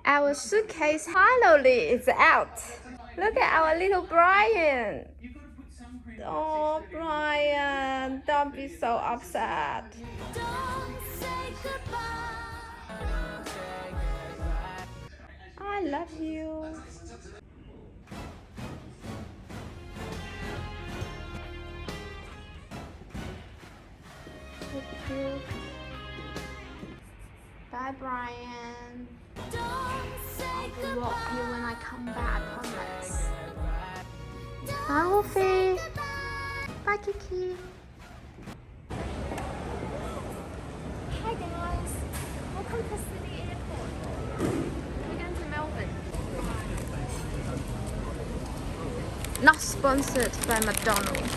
Our suitcase finally is out. Look at our little Brian. Oh, Brian, don't be so upset. I love you. So cute. Bye, Brian. I will walk you when I come back, promise. Bye, Wolfie. Bye, Kiki. Hi, guys. Welcome to Sydney Airport. We're going to Melbourne. Not sponsored by McDonald's.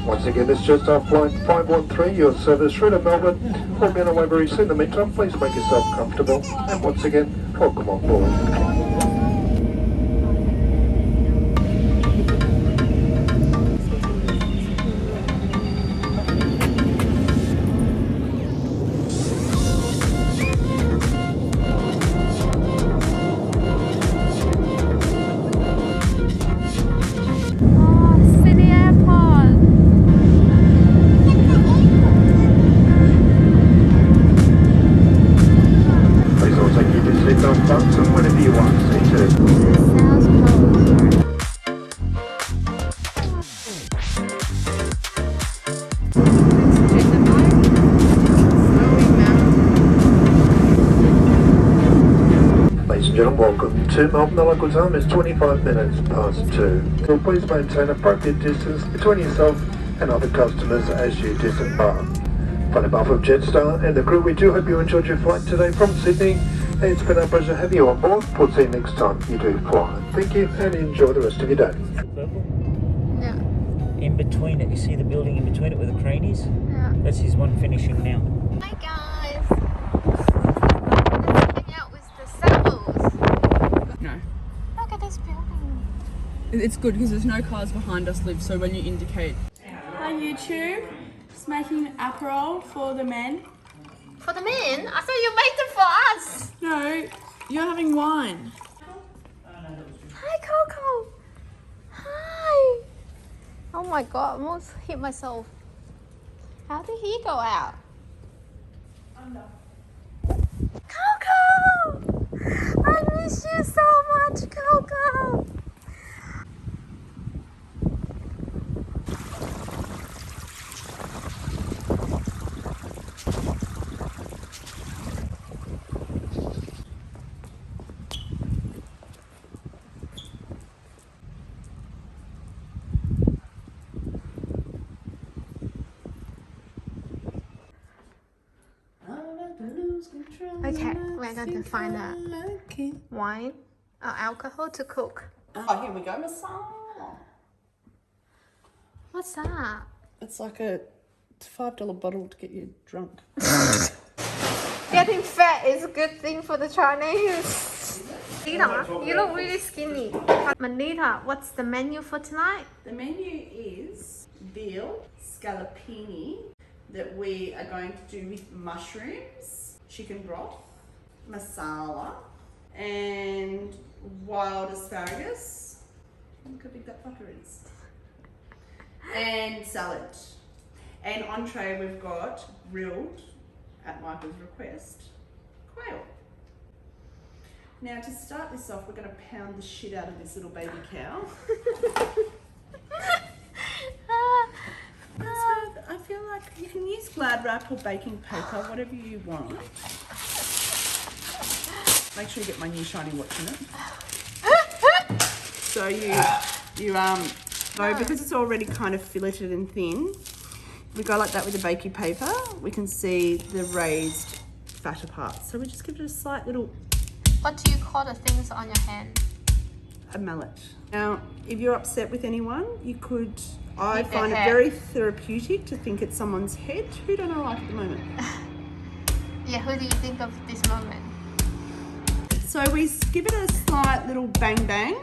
Once again, this is just off flight 513, your service through to Melbourne. We'll be on our way very soon. In the meantime, please make yourself comfortable. And once again, welcome on board. Whenever you want, stay tuned. Sounds cold. Ladies and gentlemen, welcome to Melbourne. The local time is 25 minutes past 2. So please maintain appropriate distance between yourself and other customers as you disembark. On behalf of Jetstar and the crew, we do hope you enjoyed your flight today from Sydney. It's been our pleasure to have you on board. We'll see you next time you do fly. Thank you and enjoy the rest of your day. Purple. Yeah. In between it, you see the building in between it where the crane is? Yeah. That's his one finishing now. Hi guys. Let's hang out with the saddles. No. Look at this building. It's good because there's no cars behind us, Liv, so when you indicate. Hi YouTube. Just making Aperol for the men. For the men? I thought you made them for us. No, you're having wine. Hi Coco. Hi. Oh my god, I almost hit myself. How did he go out? Coco! I miss you so much, Coco. Okay, we're going to find a wine or alcohol to cook. Oh, here we go, masala. What's that? It's like a $5 bottle to get you drunk. Getting fat is a good thing for the Chinese. Melita, you look really skinny. Melita, what's the menu for tonight? The menu is veal scaloppini that we are going to do with mushrooms, chicken broth, masala, and wild asparagus. Look how big that fucker is. And salad. And entree, we've got grilled, at Michael's request, quail. Now to start this off, we're going to pound the shit out of this little baby cow. I feel like you can use Glad wrap or baking paper, whatever you want. Make sure you get my new shiny watch in it. So because it's already kind of filleted and thin, we go like that with the baking paper. We can see the raised fatter parts. So we just give it a slight little. What do you call the things on your hand? A mallet. Now, if you're upset with anyone, you could. I Hit their find it head. very therapeutic to think it's someone's head. Who don't I like at the moment? Yeah, who do you think of this moment? So we give it a slight little bang bang.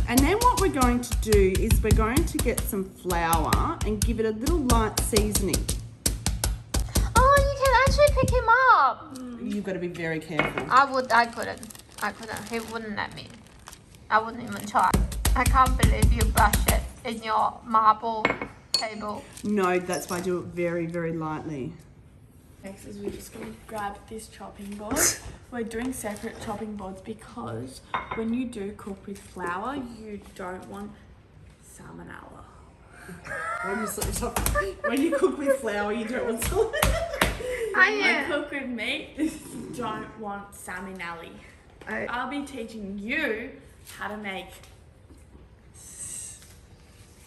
And then what we're going to do is we're going to get some flour and give it a little light seasoning. Oh, you can she pick him up? You've got to be very careful. I couldn't. He wouldn't let me. I wouldn't even try. I can't believe you brush it in your marble table. No, that's why I do it very, very lightly. Next is we're just going to grab this chopping board. We're doing separate chopping boards because when you do cook with flour, you don't want salmonella. When you cook with flour, you don't want salt. When cook with meat, you don't want salmonella. I'll be teaching you how to make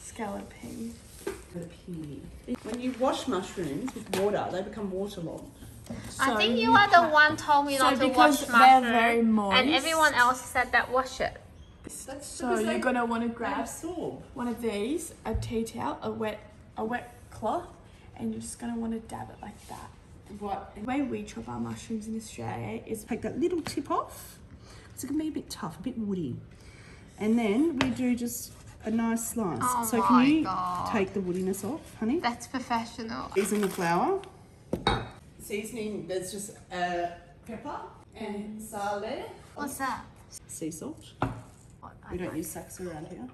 scaloppini. When you wash mushrooms with water, they become waterlogged. I think you are the one told me not to wash they're mushroom, very moist, and everyone else said that wash it. So you're gonna want to grab absorb. one of these, a tea towel, a wet cloth, and you're just gonna want to dab it like that. What? The way we chop our mushrooms in Australia is Take that little tip off. It's going to be a bit tough, a bit woody. And then we do just a nice slice. Oh so my can you God. take the woodiness off, honey? That's professional. Season the flour. Seasoning, there's just pepper and sale. What's that? Sea salt. We don't use saxo around here.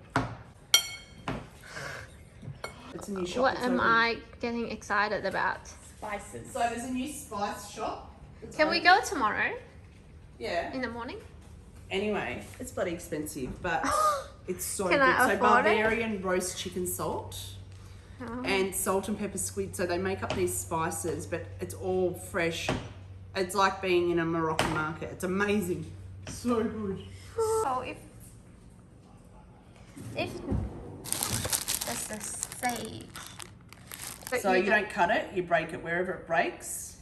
It's a new shop. What that's am open. I getting excited about? spices. So there's a new spice shop. It's Can we open. go tomorrow Yeah. in the morning? Anyway, it's bloody expensive, but it's so Can good. I So afford it? Bavarian roast chicken salt. And salt and pepper squid. So they make up these spices, but it's all fresh. It's like being in a Moroccan market. It's amazing. So good. So if that's the sage. But So you don't cut it, you break it. Wherever it breaks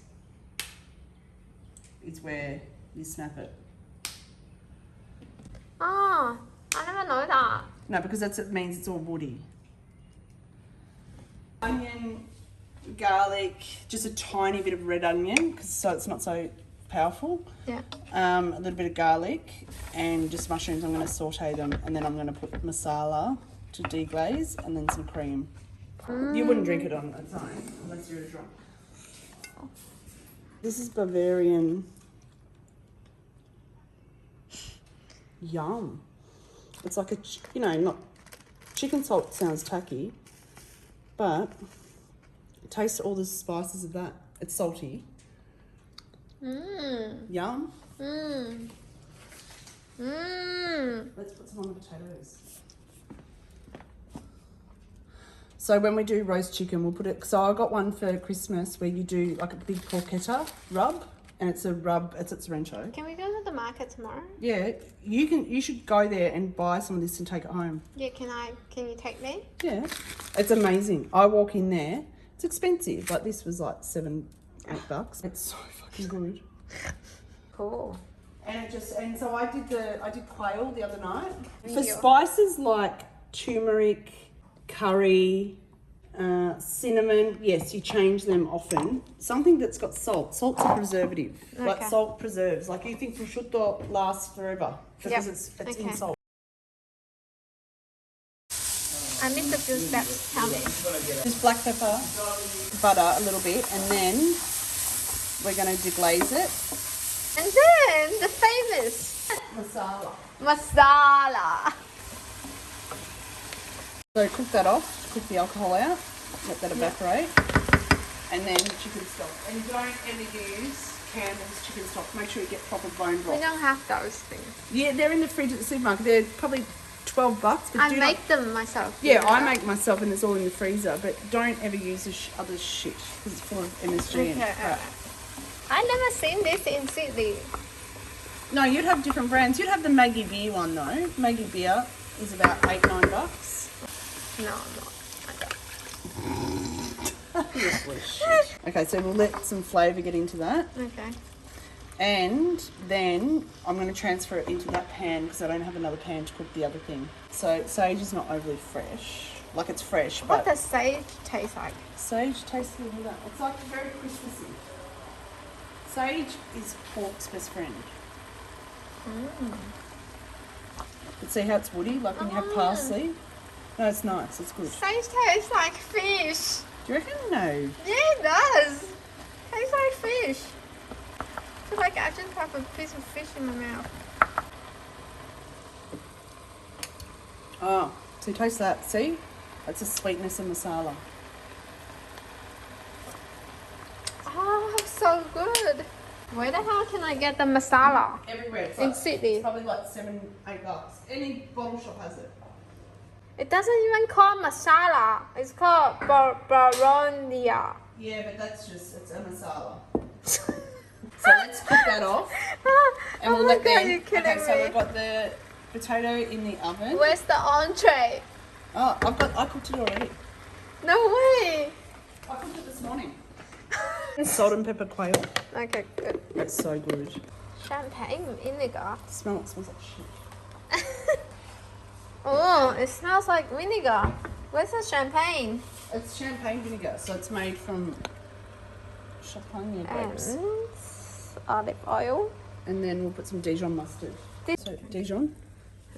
is where you snap it. Oh, I never know that. No, because it means it's all woody. Onion, garlic, just a tiny bit of red onion, so it's not so powerful. Yeah. A little bit of garlic and just mushrooms. I'm going to saute them, and then I'm going to put masala to deglaze, and then some cream. You wouldn't drink it on its own unless you're a drunk. This is Bavarian. Yum. It's like not chicken salt sounds tacky, but taste all the spices of that. It's salty. Yum. Let's put some on the potatoes. So when we do roast chicken, we'll put it. So I got one for Christmas where you do like a big porchetta rub, and it's a rub. It's at Sorrento. Can we go to the market tomorrow? Yeah, you should go there and buy some of this and take it home. Yeah, can you take me? Yeah, it's amazing. I walk in there. It's expensive. Like this was like $7-8. It's so fucking good. Cool. And so I did quail the other night. For Thank you. spices like turmeric, curry, cinnamon, yes, you change them often. Something that's got salt. Salt's a preservative. Like Okay. salt preserves. Like you think prosciutto lasts forever because Yep. it's Okay. in salt. I missed a few steps. Tell me. Just black pepper, butter a little bit, and then we're going to deglaze it. And then the famous Masala. masala. So cook that off, cook the alcohol out, let that evaporate, and then chicken stock. And don't ever use Campbell's chicken stock. Make sure you get proper bone We broth. don't have those things. Yeah, they're in the fridge at the supermarket. They're probably $12, but I do make them myself. Yeah, I make myself, and it's all in the freezer. But don't ever use the other shit because it's full of MSG and Okay, crap. I never seen this in Sydney. No, you'd have different brands. You'd have the Maggie Beer one though. Maggie Beer is about $8-9. No, I don't. Okay, so we'll let some flavour get into that. Okay. And then I'm going to transfer it into that pan because I don't have another pan to cook the other thing. So sage is not overly fresh. Like it's fresh, What but does sage taste like? sage tastes a little that. It's like very Christmassy. Sage is pork's best friend. But see how it's woody, like when you have parsley? No, it's nice. It's good. Sage tastes like fish. Do you reckon? No. Yeah, it does. Tastes like fish. I feel like I just have a piece of fish in my mouth. Oh, so taste that. See? That's the sweetness of masala. Oh, so good. Where the hell can I get the masala? Everywhere. It's In like, Sydney. It's probably like $7, $8. Any bottle shop has it. It doesn't even call masala. It's called baronia. Yeah, but that's just, it's a masala. So let's cook that off. And Oh we'll my let god, them. you're kidding Okay, so me. we've got the potato in the oven. Where's the entree? Oh, I cooked it already. No way. I cooked it this morning. Salt and pepper quail. Okay, good. That's so good. Champagne vinegar. Smell it, smells like shit. Oh, it smells like vinegar. Where's the champagne? It's champagne vinegar, so it's made from champagne grapes. And olive oil. And then we'll put some Dijon mustard. So Dijon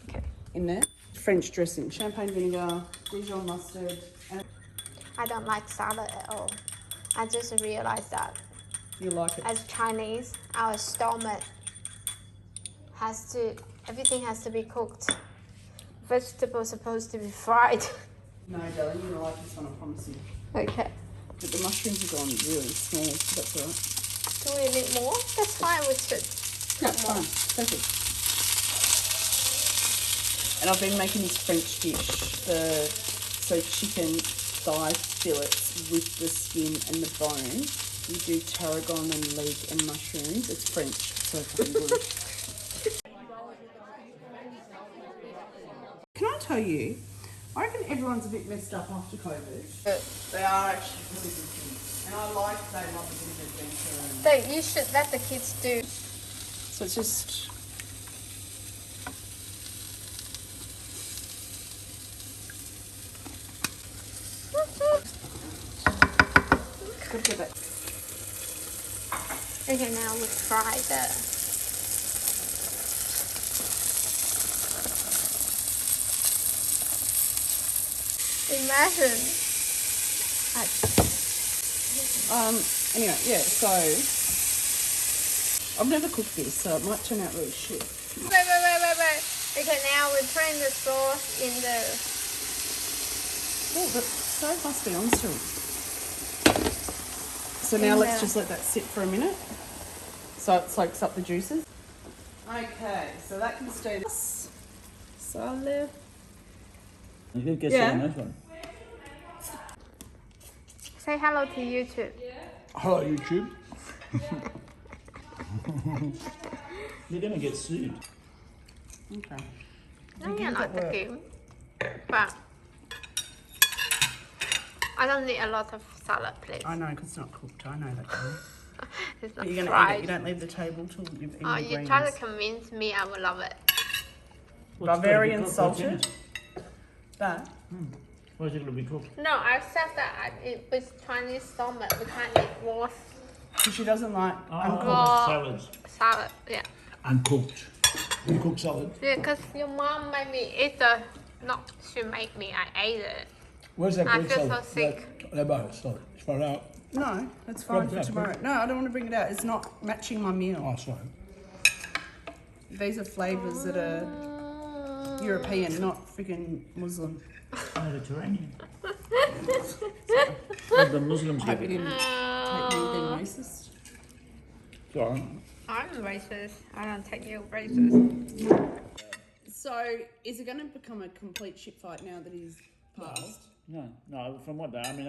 Okay. in there. French dressing, champagne vinegar, Dijon mustard, and I don't like salad at all. I just realized that you like it. as Chinese, our stomach everything has to be cooked. Vegetables supposed to be fried. No, darling, you're gonna like this one, I promise you. Okay. But the mushrooms are gone really small, so that's alright. Do we need more? That's fine. We should. No, it's fine. Perfect. And I've been making this French dish, chicken thigh fillets with the skin and the bone. You do tarragon and leg and mushrooms. It's French, so fucking good. Can I tell you, I reckon everyone's a bit messed up after COVID. They are actually really good kids. And I like they love a bit of adventure. And You should let the kids do. so it's just... Gotta get that. Okay, now we fry the. Imagine. Anyway, yeah, so I've never cooked this, so it might turn out really shit. Wait. Okay, now we're putting the sauce in the. Oh, that stove must be on still. So now let's just let that sit for a minute so it soaks up the juices. Okay, so that can stay. Salad. Who gets Yeah. on this one? Say hello to YouTube. Hello, YouTube. You're going to get sued. Okay. No, you're not the game. But I don't need a lot of salad, please. I know, because it's not cooked. I know that. Darling. It's not But you're going to eat fried. it. You don't leave the table till you've eaten Oh, the you greens. try to convince me I will love it. Bavarian What's gotta be cooked? salted. That. Where's it going to be cooked? No, I said that I eat with Chinese stomach. We can't eat raw Because she doesn't like uncooked. Raw salads. salad. Yeah. Uncooked. Uncooked salad. Yeah, because your mom made me eat the. No, she made me. I ate it. Where's that I Greek feel so salad? sick. They're both, sorry. It's far out. No, that's fine Grab for that, tomorrow. No, I don't want to bring it out. It's not matching my meal. Oh, sorry. These are flavours that are European, not freaking Muslim. Mediterranean. What the Muslims I hope get you it. didn't take me being racist. Sorry. I'm racist. I don't take you racist. So, is it going to become a complete shit fight now that he's passed? No, from what they, I mean,